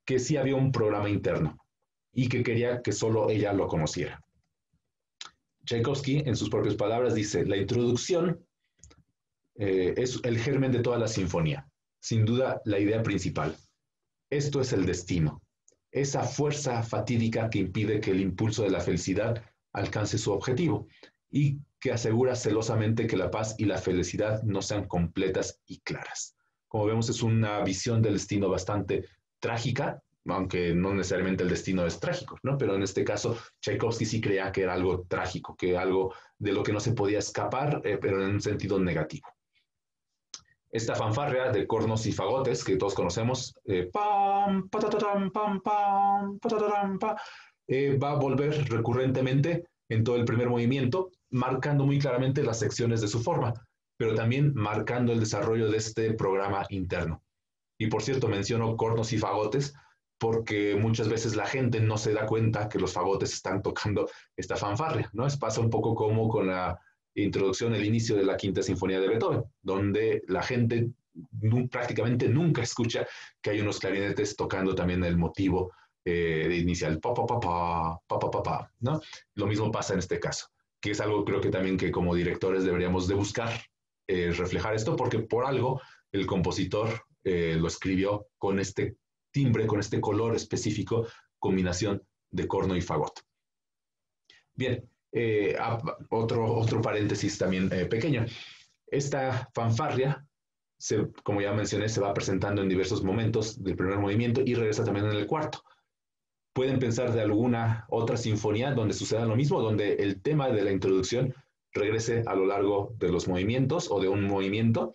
que sí había un programa interno y que quería que solo ella lo conociera. Tchaikovsky, en sus propias palabras, dice: la introducción es el germen de toda la sinfonía, sin duda la idea principal. Esto es el destino, esa fuerza fatídica que impide que el impulso de la felicidad alcance su objetivo y que asegura celosamente que la paz y la felicidad no sean completas y claras. Como vemos, es una visión del destino bastante trágica, aunque no necesariamente el destino es trágico, ¿no? Pero en este caso, Tchaikovsky sí creía que era algo trágico, que algo de lo que no se podía escapar, pero en un sentido negativo. Esta fanfarria de cornos y fagotes que todos conocemos, va a volver recurrentemente en todo el primer movimiento, marcando muy claramente las secciones de su forma, pero también marcando el desarrollo de este programa interno. Y por cierto, menciono cornos y fagotes porque muchas veces la gente no se da cuenta que los fagotes están tocando esta fanfarria, ¿no? Pasa un poco como con la introducción, el inicio de la Quinta Sinfonía de Beethoven, donde la gente prácticamente nunca escucha que hay unos clarinetes tocando también el motivo inicia el pa, pa, pa, pa, pa, pa, pa, pa, ¿no? Lo mismo pasa en este caso, que es algo creo que también que como directores deberíamos de buscar reflejar esto, porque por algo el compositor lo escribió con este timbre, con este color específico, combinación de corno y fagot. Bien, otro paréntesis también pequeño. Esta fanfarria, como ya mencioné, se va presentando en diversos momentos del primer movimiento y regresa también en el cuarto. Pueden pensar de alguna otra sinfonía donde suceda lo mismo, donde el tema de la introducción regrese a lo largo de los movimientos o de un movimiento.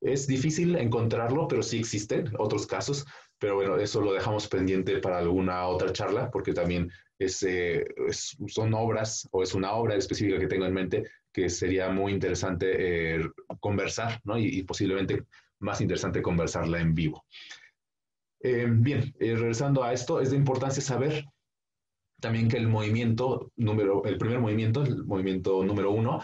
Es difícil encontrarlo, pero sí existen otros casos. Pero bueno, eso lo dejamos pendiente para alguna otra charla, porque también son obras, o es una obra específica que tengo en mente, que sería muy interesante conversar, ¿no? Y posiblemente más interesante conversarla en vivo. Bien, regresando a esto, es de importancia saber también que el primer movimiento, el movimiento número 1,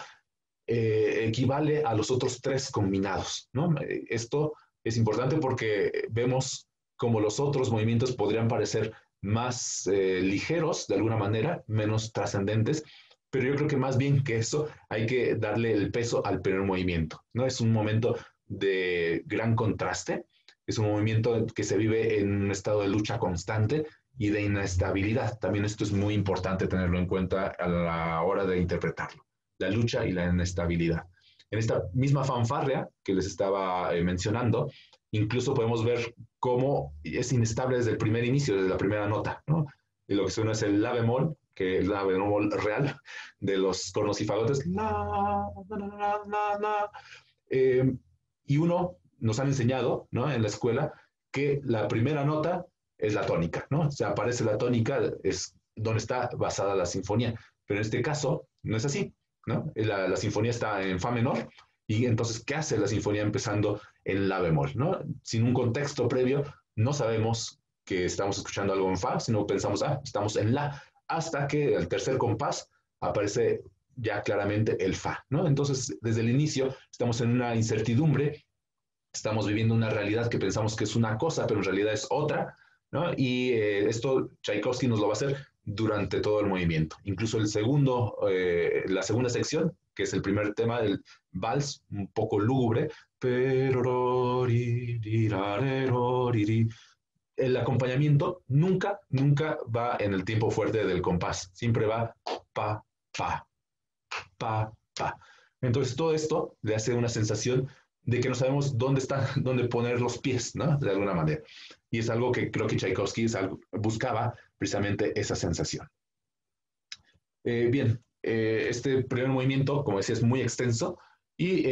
equivale a los otros 3 combinados, ¿no? Esto es importante porque vemos como los otros movimientos podrían parecer más ligeros de alguna manera, menos trascendentes, pero yo creo que más bien que eso hay que darle el peso al primer movimiento, ¿no? Es un momento de gran contraste, es un movimiento que se vive en un estado de lucha constante y de inestabilidad. También esto es muy importante tenerlo en cuenta a la hora de interpretarlo, la lucha y la inestabilidad. En esta misma fanfarria que les estaba mencionando, incluso podemos ver cómo es inestable desde el primer inicio, desde la primera nota, ¿no? Y lo que suena es el la bemol, que es la bemol real de los cornos y fagotes. La, la, la, la, la. Y nos han enseñado, ¿no? En la escuela que la primera nota es la tónica, ¿no? O sea, aparece la tónica, es donde está basada la sinfonía. Pero en este caso no es así, ¿no? La sinfonía está en fa menor. Y entonces, ¿qué hace la sinfonía empezando en la bemol, ¿no? Sin un contexto previo, no sabemos que estamos escuchando algo en fa, sino pensamos, estamos en la, hasta que el tercer compás aparece ya claramente el fa, ¿no? Entonces, desde el inicio estamos en una incertidumbre, estamos viviendo una realidad que pensamos que es una cosa, pero en realidad es otra, ¿no? Y esto Tchaikovsky nos lo va a hacer durante todo el movimiento. Incluso la segunda sección, que es el primer tema del vals, un poco lúgubre, el acompañamiento nunca va en el tiempo fuerte del compás, siempre va pa, pa, pa, pa. Entonces todo esto le hace una sensación de que no sabemos dónde poner los pies, ¿no? De alguna manera. Y es algo que creo que Tchaikovsky buscaba precisamente esa sensación. Bien, este primer movimiento, como decía, es muy extenso y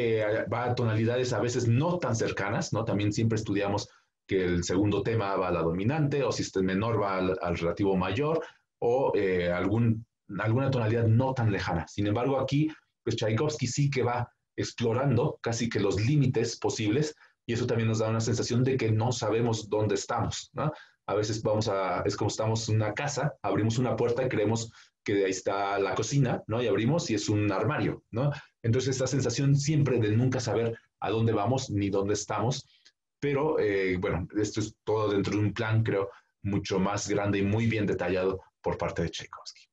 va a tonalidades a veces no tan cercanas, ¿no? También siempre estudiamos que el segundo tema va a la dominante, o si este menor va al relativo mayor, o alguna tonalidad no tan lejana. Sin embargo, aquí, pues Tchaikovsky sí que va explorando casi que los límites posibles, y eso también nos da una sensación de que no sabemos dónde estamos, ¿no? A veces es como estamos en una casa, abrimos una puerta y creemos que ahí está la cocina, ¿no? Y abrimos y es un armario, ¿no? Entonces esta sensación siempre de nunca saber a dónde vamos ni dónde estamos, pero bueno, esto es todo dentro de un plan, creo, mucho más grande y muy bien detallado por parte de Tchaikovsky.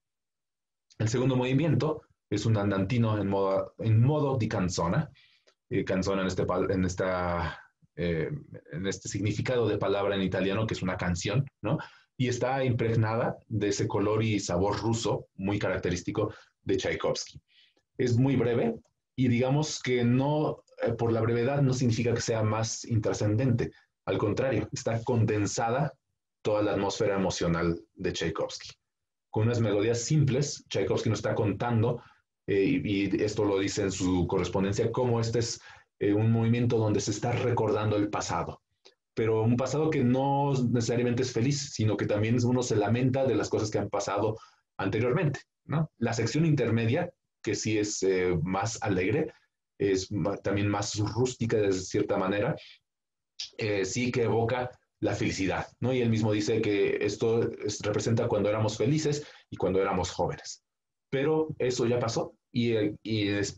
El segundo movimiento es un andantino en modo di canzona. Canzona en este significado de palabra en italiano, que es una canción, ¿no? Y está impregnada de ese color y sabor ruso muy característico de Tchaikovsky. Es muy breve y digamos que no, por la brevedad no significa que sea más intrascendente. Al contrario, está condensada toda la atmósfera emocional de Tchaikovsky. Con unas melodías simples, Tchaikovsky nos está contando, y esto lo dice en su correspondencia, cómo este es un movimiento donde se está recordando el pasado, pero un pasado que no necesariamente es feliz, sino que también uno se lamenta de las cosas que han pasado anteriormente, ¿no? La sección intermedia, que sí es más alegre, es también más rústica de cierta manera, sí que evoca la felicidad, ¿no? Y él mismo dice que esto representa cuando éramos felices y cuando éramos jóvenes. Pero eso ya pasó y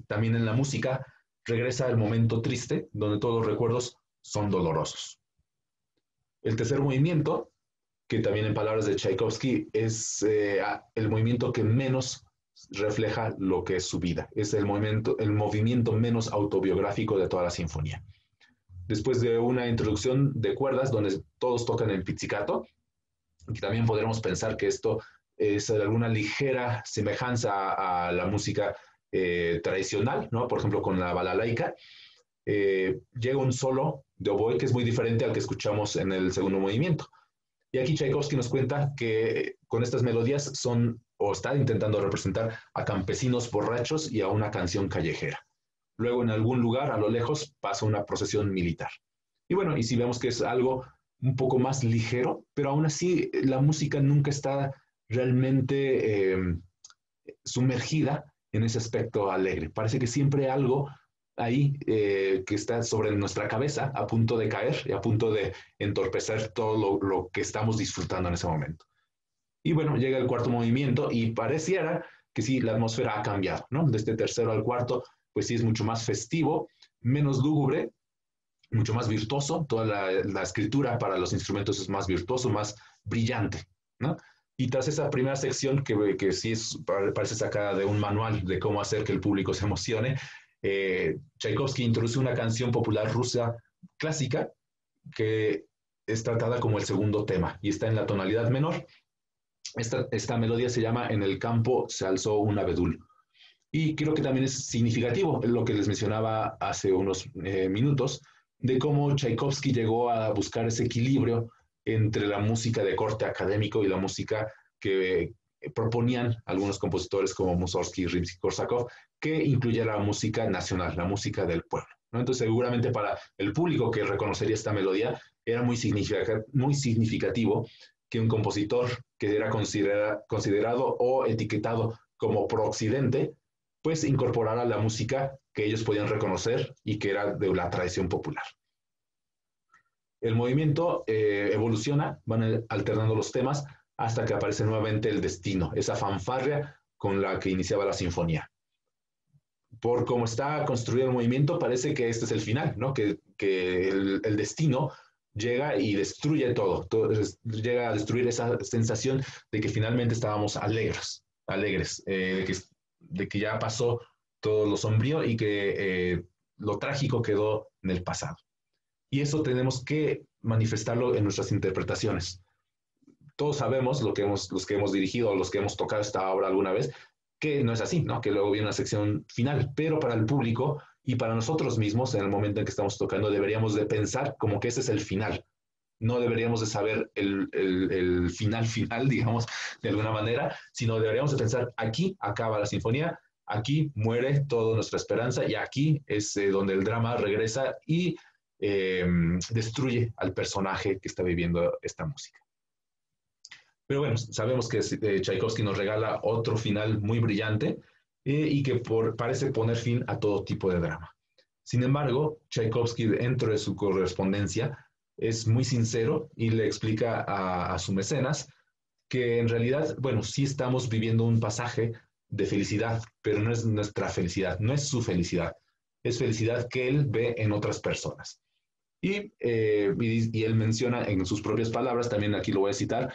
también en la música regresa el momento triste donde todos los recuerdos son dolorosos. El tercer movimiento, que también en palabras de Tchaikovsky es el movimiento que menos refleja lo que es su vida. Es el movimiento menos autobiográfico de toda la sinfonía. Después de una introducción de cuerdas donde todos tocan el pizzicato, que también podremos pensar que esto es alguna ligera semejanza a la música tradicional, ¿no? Por ejemplo, con la balalaika, llega un solo de oboe que es muy diferente al que escuchamos en el segundo movimiento. Y aquí Tchaikovsky nos cuenta que con estas melodías está intentando representar a campesinos borrachos y a una canción callejera. Luego en algún lugar a lo lejos pasa una procesión militar. Y bueno, y si vemos que es algo un poco más ligero, pero aún así la música nunca está realmente sumergida en ese aspecto alegre. Parece que siempre hay algo ahí que está sobre nuestra cabeza a punto de caer y a punto de entorpecer todo lo que estamos disfrutando en ese momento. Y bueno, llega el cuarto movimiento y pareciera que sí, la atmósfera ha cambiado, ¿no? De este tercero al cuarto, pues sí es mucho más festivo, menos lúgubre, mucho más virtuoso. Toda la escritura para los instrumentos es más virtuoso, más brillante, ¿no? Y tras esa primera sección, que sí parece sacada de un manual de cómo hacer que el público se emocione, Tchaikovsky introduce una canción popular rusa clásica que es tratada como el segundo tema y está en la tonalidad menor. Esta melodía se llama En el campo se alzó un abedul. Y creo que también es significativo lo que les mencionaba hace unos minutos, de cómo Tchaikovsky llegó a buscar ese equilibrio entre la música de corte académico y la música que proponían algunos compositores como Mussorgsky, Rimsky-Korsakov, que incluyera la música nacional, la música del pueblo, ¿no? Entonces seguramente para el público que reconocería esta melodía era muy significativo que un compositor que era considerado o etiquetado como pro-occidente, pues incorporara la música que ellos podían reconocer y que era de la tradición popular. El movimiento evoluciona, van alternando los temas hasta que aparece nuevamente el destino, esa fanfarria con la que iniciaba la sinfonía. Por cómo está construido el movimiento, parece que este es el final, ¿no? Que el destino llega y destruye todo, llega a destruir esa sensación de que finalmente estábamos alegres, de que ya pasó todo lo sombrío y que lo trágico quedó en el pasado. Y eso tenemos que manifestarlo en nuestras interpretaciones. Todos sabemos, los que hemos dirigido, los que hemos tocado esta obra alguna vez, que no es así, ¿no? Que luego viene una sección final, pero para el público y para nosotros mismos, en el momento en que estamos tocando, deberíamos de pensar como que ese es el final. No deberíamos de saber el final, digamos, de alguna manera, sino deberíamos de pensar, aquí acaba la sinfonía, aquí muere toda nuestra esperanza y aquí es donde el drama regresa y destruye al personaje que está viviendo esta música. Pero bueno, sabemos que Tchaikovsky nos regala otro final muy brillante y que parece poner fin a todo tipo de drama. Sin embargo, Tchaikovsky, dentro de su correspondencia, es muy sincero y le explica a su mecenas que en realidad, bueno, sí estamos viviendo un pasaje de felicidad, pero no es nuestra felicidad, no es su felicidad, es felicidad que él ve en otras personas. Y él menciona en sus propias palabras, también aquí lo voy a citar,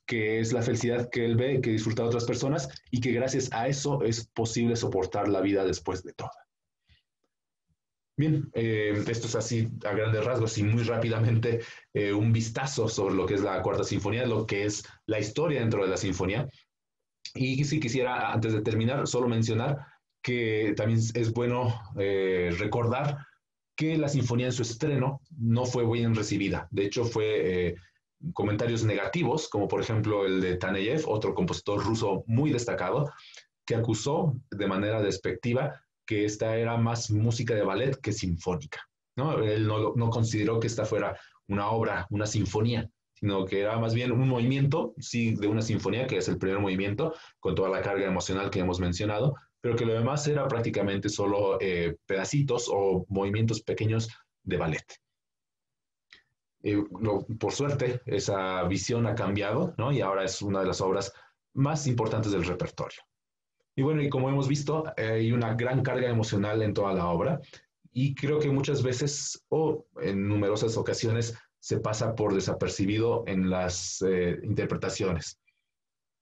que es la felicidad que él ve, que disfruta de otras personas y que gracias a eso es posible soportar la vida después de todo. Bien, esto es así a grandes rasgos y muy rápidamente un vistazo sobre lo que es la Cuarta Sinfonía, lo que es la historia dentro de la sinfonía. Y si quisiera, antes de terminar, solo mencionar que también es bueno recordar que la sinfonía en su estreno no fue bien recibida. De hecho, fue comentarios negativos, como por ejemplo el de Taneyev, otro compositor ruso muy destacado, que acusó de manera despectiva que esta era más música de ballet que sinfónica, ¿no? Él no consideró que esta fuera una obra, una sinfonía, sino que era más bien un movimiento, sí, de una sinfonía, que es el primer movimiento, con toda la carga emocional que hemos mencionado, pero que lo demás era prácticamente solo pedacitos o movimientos pequeños de ballet. Por suerte, esa visión ha cambiado, ¿no? Y ahora es una de las obras más importantes del repertorio. Y bueno, y como hemos visto, hay una gran carga emocional en toda la obra y creo que muchas veces o en numerosas ocasiones se pasa por desapercibido en las interpretaciones.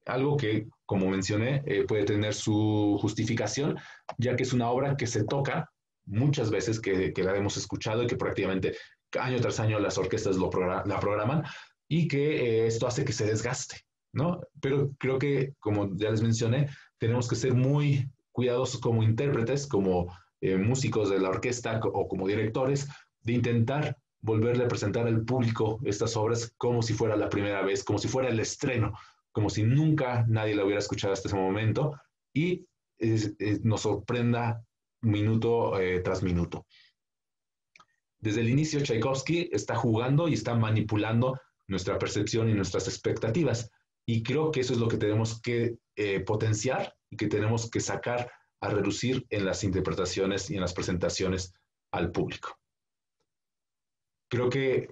Algo que, como mencioné, puede tener su justificación, ya que es una obra que se toca muchas veces, que la hemos escuchado y que prácticamente año tras año las orquestas la programan, y que esto hace que se desgaste, ¿no? Pero creo que, como ya les mencioné, tenemos que ser muy cuidadosos como intérpretes, como músicos de la orquesta o como directores, de intentar volverle a presentar al público estas obras como si fuera la primera vez, como si fuera el estreno, como si nunca nadie la hubiera escuchado hasta ese momento, y nos sorprenda minuto tras minuto. Desde el inicio, Tchaikovsky está jugando y está manipulando nuestra percepción y nuestras expectativas. Y creo que eso es lo que tenemos que potenciar y que tenemos que sacar a relucir en las interpretaciones y en las presentaciones al público. Creo que,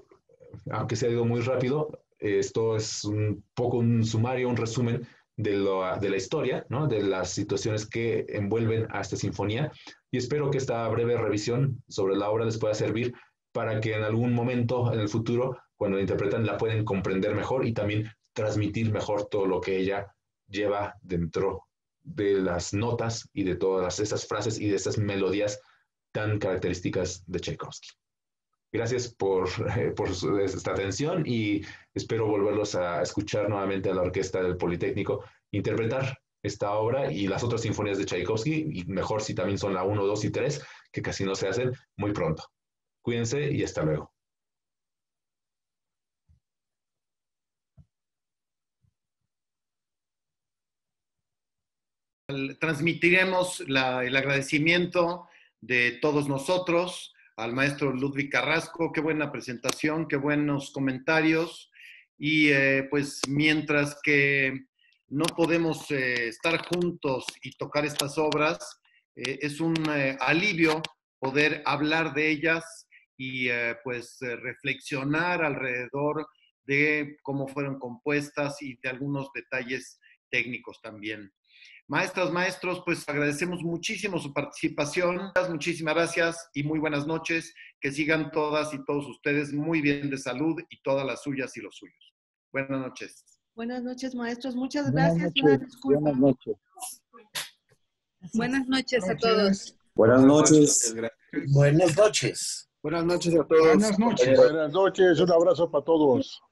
aunque se ha ido muy rápido, esto es un poco un sumario, un resumen de la historia, ¿no? De las situaciones que envuelven a esta sinfonía, y espero que esta breve revisión sobre la obra les pueda servir para que en algún momento en el futuro, cuando la interpretan, la pueden comprender mejor y también transmitir mejor todo lo que ella lleva dentro de las notas y de todas esas frases y de esas melodías tan características de Tchaikovsky. Gracias por esta atención y espero volverlos a escuchar nuevamente a la Orquesta del Politécnico interpretar esta obra y las otras sinfonías de Tchaikovsky, y mejor si también son la 1, 2 y 3, que casi no se hacen, muy pronto. Cuídense y hasta luego. Transmitiremos el agradecimiento de todos nosotros al maestro Ludwig Carrasco. Qué buena presentación, qué buenos comentarios. Y pues mientras que no podemos estar juntos y tocar estas obras, es un alivio poder hablar de ellas y reflexionar alrededor de cómo fueron compuestas y de algunos detalles técnicos también. Maestras, maestros, pues agradecemos muchísimo su participación. Muchísimas gracias y muy buenas noches. Que sigan todas y todos ustedes muy bien de salud y todas las suyas y los suyos. Buenas noches. Buenas noches, maestros. Muchas gracias. Buenas noches. Buenas noches a todos. Buenas noches. Buenas noches. Buenas noches a todos. Buenas noches. Buenas noches. Un abrazo para todos.